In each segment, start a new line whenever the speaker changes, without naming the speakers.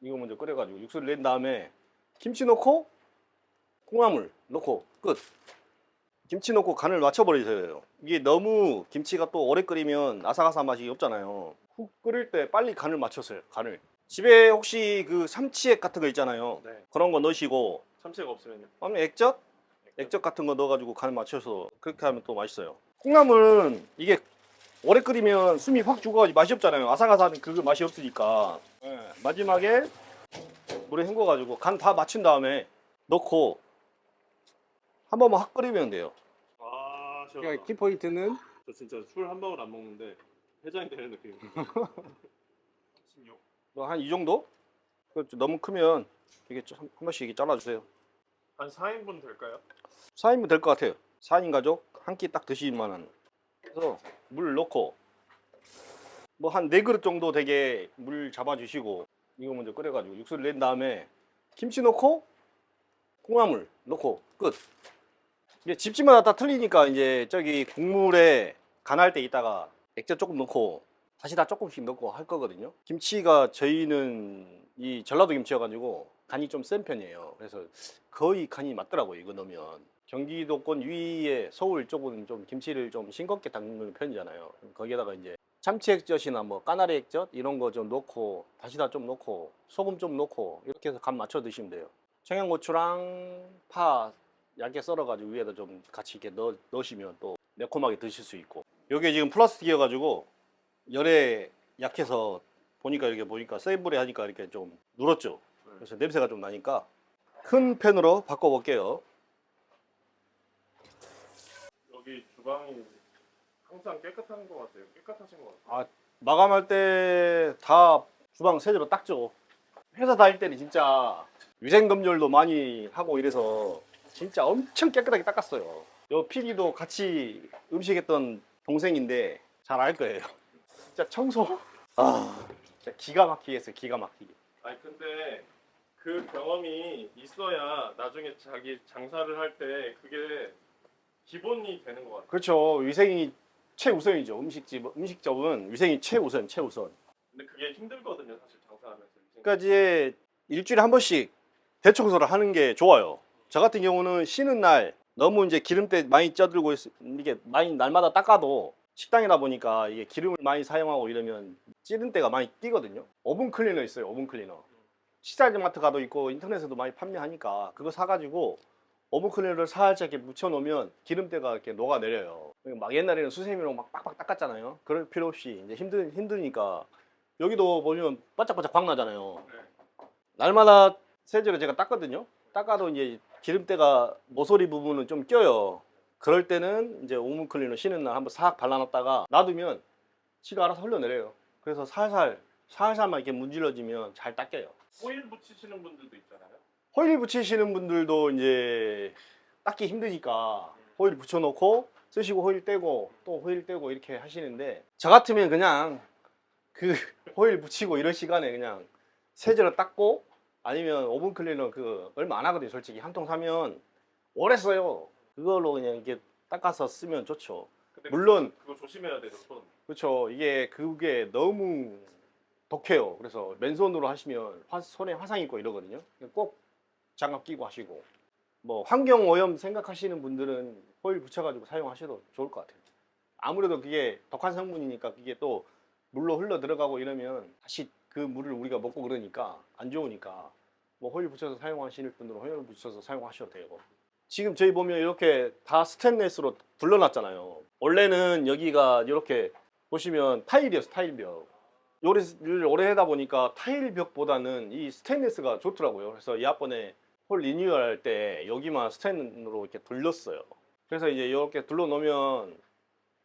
이거 먼저 끓여가지고 육수를 낸 다음에 김치 넣고 콩나물 넣고 끝. 김치 넣고 간을 맞춰버리셔야 돼요. 이게 너무 김치가 또 오래 끓이면 아삭아삭 맛이 없잖아요. 훅 끓일 때 빨리 간을 맞췄어요. 간을. 집에 혹시 그 삼치액 같은 거 있잖아요.
네.
그런 거 넣으시고
참치가 없으면요?
아니면 액젓 같은 거 넣어가지고 간을 맞춰서 그렇게 하면 또 맛있어요. 콩나물은 이게 오래 끓이면 숨이 확 죽어가지고 맛이 없잖아요. 아삭아삭한 그 맛이 없으니까. 네. 마지막에 물에 헹궈가지고 간 다 맞춘 다음에 넣고 한 번만 확 끓이면 돼요.
아,
그러니까 키포인트는
저 진짜 술 한 방울 안 먹는데 해장이 되는 느낌입니다. 16.
한 이 정도? 너무 크면 이게 한 번씩 이렇게 잘라주세요.
한 4인분 될까요?
4인분 될 것 같아요. 4인 가족 한 끼 딱 드실 만한. 그래서 물 넣고 뭐 한 4그릇 정도 되게 물 잡아주시고 이거 먼저 끓여가지고 육수를 낸 다음에 김치 넣고 콩나물 넣고 끝. 이게 집집마다 다 틀리니까 이제 저기 국물에 간할 때 있다가 액젓 조금 넣고 다시 다 조금씩 넣고 할 거거든요. 김치가 저희는 이 전라도 김치여가지고 간이 좀 센 편이에요. 그래서 거의 간이 맞더라고요. 이거 넣으면. 경기도권 위에 서울 쪽은 좀 김치를 좀 싱겁게 담그는 편이잖아요. 거기에다가 이제 참치 액젓이나 뭐 까나리 액젓 이런 거 좀 넣고 다시다 좀 넣고 소금 좀 넣고 이렇게 해서 간 맞춰 드시면 돼요. 청양고추랑 파 얇게 썰어가지고 위에다 좀 같이 이렇게 넣으시면 또 매콤하게 드실 수 있고. 이게 지금 플라스틱이어가지고 열에 약해서 보니까 이렇게 보니까 센 불에 하니까 이렇게 좀 눌었죠. 그래서 냄새가 좀 나니까 큰 팬으로 바꿔볼게요.
여기 주방이 항상 깨끗한 것 같아요. 깨끗하신 것 같아요.
아, 마감할 때 다 주방 세제로 닦죠. 회사 다닐 때는 진짜 위생검열도 많이 하고 이래서 진짜 엄청 깨끗하게 닦았어요. 요 PD도 같이 음식했던 동생인데 잘 알 거예요. 진짜 청소 진짜 기가 막히게 했어요. 기가 막히게.
아니 근데 그 경험이 있어야 나중에 자기 장사를 할 때 그게 기본이 되는 것 같아요.
그렇죠. 위생이 최우선이죠. 음식점은 위생이 최우선.
근데 그게 힘들거든요, 사실 장사하면서.
그러니까 이제 일주일에 한 번씩 대청소를 하는 게 좋아요. 저 같은 경우는 쉬는 날 너무 이제 기름때 많이 쪄들고 이게 많이 날마다 닦아도 식당이다 보니까 이게 기름을 많이 사용하고 이러면 찌른 때가 많이 띄거든요. 오븐 클리너 있어요. 오븐 클리너. 식자재마트 가도 있고 인터넷에도 많이 판매하니까 그거 사가지고 오븐 클리너를 살짝 이렇게 묻혀 놓으면 기름때가 이렇게 녹아내려요. 막 옛날에는 수세미로 막 빡빡 닦았잖아요. 그럴 필요 없이 이제 힘드니까 여기도 보면 바짝바짝 광 나잖아요. 날마다 세제로 제가 닦거든요. 닦아도 이제 기름때가 모서리 부분은 좀 껴요. 그럴 때는 이제 오븐 클리너 쉬는 날 한번 싹 발라놨다가 놔두면 지가 알아서 흘러내려요. 그래서 살살만 이렇게 문질러지면 잘 닦여요.
호일 붙이시는 분들도 있잖아요.
호일 붙이시는 분들도 이제 닦기 힘드니까 호일 붙여놓고 쓰시고 호일 떼고 또 호일 떼고 이렇게 하시는데 저 같으면 그냥 그 호일 붙이고 이런 시간에 그냥 세제로 닦고 아니면 오븐 클리너 그 얼마 안 하거든요. 솔직히 한 통 사면 오래 써요. 그걸로 그냥 이렇게 닦아서 쓰면 좋죠.
근데
물론
그거 조심해야 돼요, 손.
그렇죠. 이게 그게 너무 독해요. 그래서 맨손으로 하시면 손에 화상 입고 이러거든요. 꼭 장갑 끼고 하시고 뭐 환경 오염 생각하시는 분들은 호일 붙여가지고 사용하셔도 좋을 것 같아요. 아무래도 그게 독한 성분이니까 그게 또 물로 흘러 들어가고 이러면 다시 그 물을 우리가 먹고 그러니까 안 좋으니까 뭐 호일 붙여서 사용하시는 분들은 호일 붙여서 사용하셔도 되고. 지금 저희 보면 이렇게 다 스테인레스로 둘러놨잖아요. 원래는 여기가 이렇게 보시면 타일이었어. 타일벽. 요리를 오래 하다 보니까 타일벽보다는 이 스테인리스가 좋더라고요. 그래서 이 앞번에 홀 리뉴얼 할 때 여기만 스테인으로 이렇게 둘렀어요. 그래서 이제 이렇게 둘러 놓으면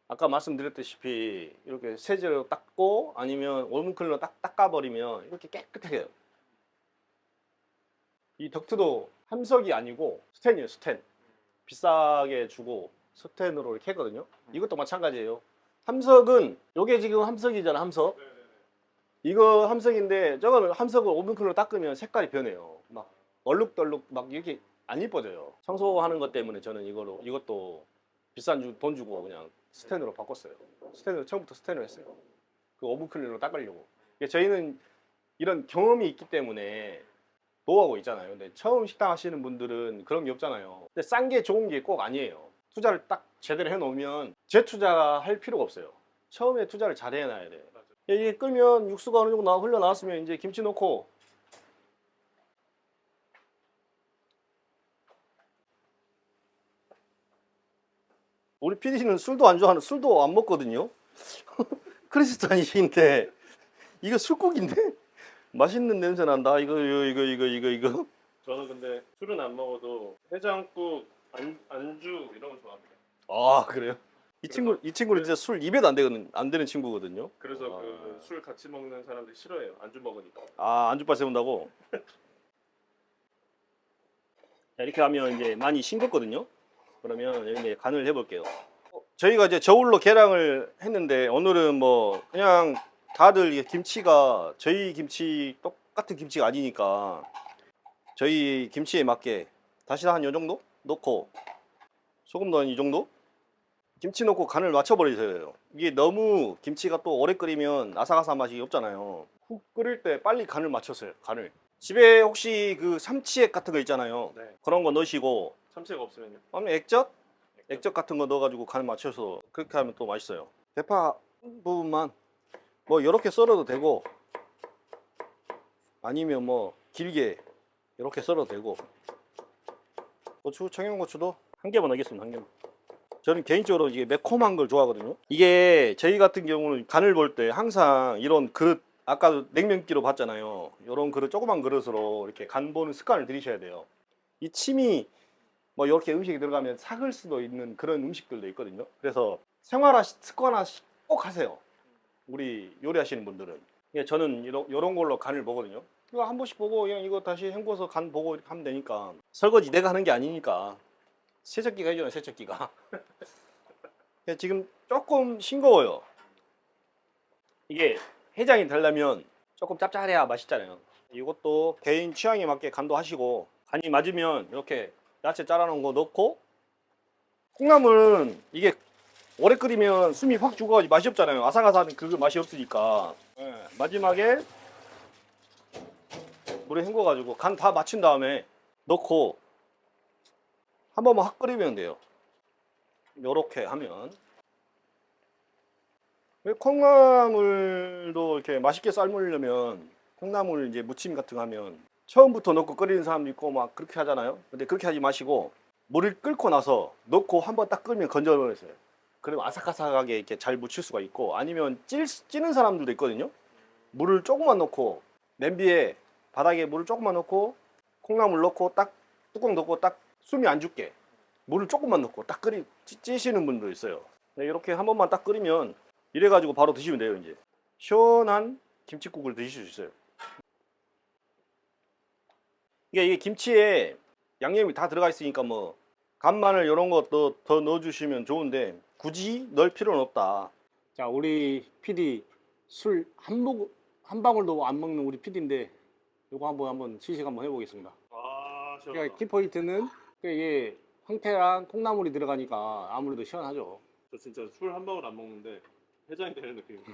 아까 말씀드렸다시피 이렇게 세제로 닦고 아니면 오븐클리너 딱 닦아버리면 이렇게 깨끗해요. 이 덕트도 함석이 아니고 스텐이에요. 스텐. 비싸게 주고 스텐으로 이렇게 했거든요. 이것도 마찬가지예요. 함석은 요게 지금 함석이잖아. 함석. 이거 함석인데 저거는 함석을 오븐클로 닦으면 색깔이 변해요. 막 얼룩덜룩 막 이렇게 안 이뻐져요. 청소하는 것 때문에 저는 이것도 비싼 돈 주고 그냥 스텐으로 바꿨어요. 처음부터 스텐으로 했어요. 그 오븐클리너로 닦으려고. 저희는 이런 경험이 있기 때문에 노하우가 있잖아요. 근데 처음 식당 하시는 분들은 그런 게 없잖아요. 근데 싼 게 좋은 게 꼭 아니에요. 투자를 딱 제대로 해놓으면 재투자할 필요가 없어요. 처음에 투자를 잘 해놔야 돼요. 이게 끓면 육수가 어느 정도 흘러나왔으면 이제 김치 넣고, 우리 PD는 술도 안 좋아하는, 술도 안 먹거든요. 크리스찬이신데 이거 술국인데 맛있는 냄새 난다. 이거.
저는 근데 술은 안 먹어도 해장국, 안주 이런 거 좋아합니다.
아, 그래요? 이 친구는 진짜 술 입에도 안 되는 친구거든요.
그래서
아.
그 술 같이 먹는 사람들이 싫어해요. 안주 먹으니까.
아, 안주빨 세운다고? 자, 이렇게 하면 이제 많이 싱겁거든요. 그러면 여기 간을 해볼게요. 저희가 이제 저울로 계량을 했는데 오늘은 뭐 그냥 다들 이게 김치가 저희 김치 똑같은 김치가 아니니까 저희 김치에 맞게 다시 한 요 정도 넣고 소금도 한 이 정도 김치 넣고 간을 맞춰버리셔야 돼요. 이게 너무 김치가 또 오래 끓이면 아삭아삭한 맛이 없잖아요. 푹 끓일 때 빨리 간을 맞췄어요. 간을. 집에 혹시 그 삼치액 같은 거 있잖아요.
네.
그런 거 넣으시고
참치가 없으면요.
아니면 액젓 같은 거 넣어가지고 간을 맞춰서 그렇게 하면 또 맛있어요. 대파 부분만 뭐 이렇게 썰어도 되고 아니면 뭐 길게 이렇게 썰어도 되고, 고추, 청양고추도 한 개만 넣겠습니다. 한 개만. 저는 개인적으로 이게 매콤한 걸 좋아하거든요. 이게 저희 같은 경우는 간을 볼 때 항상 이런 그릇, 아까 냉면기로 봤잖아요. 이런 그릇, 조그만 그릇으로 이렇게 간 보는 습관을 들이셔야 돼요. 이 침이 뭐 이렇게 음식이 들어가면 삭을 수도 있는 그런 음식들도 있거든요. 그래서 생활화 습관화 꼭 하세요. 우리 요리하시는 분들은. 예, 저는 이런 걸로 간을 보거든요. 이거 한 번씩 보고 그냥 이거 다시 헹궈서 간 보고 이렇게 하면 되니까. 설거지 내가 하는 게 아니니까. 세척기가 해줘요, 세척기가. 예, 지금 조금 싱거워요. 이게 해장이 되려면 조금 짭짤해야 맛있잖아요. 이것도 개인 취향에 맞게 간도 하시고, 간이 맞으면 이렇게 야채 잘라놓은 거 넣고, 콩나물은 이게 오래 끓이면 숨이 확 죽어가지고 맛이 없잖아요. 아삭아삭한 그 맛이 없으니까. 예, 마지막에 물에 헹궈가지고 간 다 맞춘 다음에 넣고 한 번만 확 끓이면 돼요. 요렇게 하면. 콩나물도 이렇게 맛있게 삶으려면 콩나물 이제 무침 같은 거 하면 처음부터 넣고 끓이는 사람도 있고 막 그렇게 하잖아요. 근데 그렇게 하지 마시고 물을 끓고 나서 넣고 한번 딱 끓이면 건져버렸어요. 그러면 아삭아삭하게 이렇게 잘 묻힐 수가 있고, 아니면 찌는 사람들도 있거든요. 물을 조금만 넣고 냄비에 바닥에 물을 조금만 넣고 콩나물 넣고 딱 뚜껑 넣고 딱 숨이 안 죽게 물을 조금만 넣고 딱 찌시는 분도 있어요. 네, 이렇게 한 번만 딱 끓이면 이래 가지고 바로 드시면 돼요. 이제 시원한 김치국을 드실 수 있어요. 이게 김치에 양념이 다 들어가 있으니까 뭐 간마늘 이런 것도 더 넣어주시면 좋은데 굳이 넣을 필요는 없다. 자, 우리 PD 술 한 방울도 안 먹는 우리 PD인데 이거 한번 시식 한번 해보겠습니다.
아,
그러니까 키포인트는 이게 황태랑 콩나물이 들어가니까 아무래도 시원하죠.
저 진짜 술 한 방울 안 먹는데 해장이 되는 느낌입니다.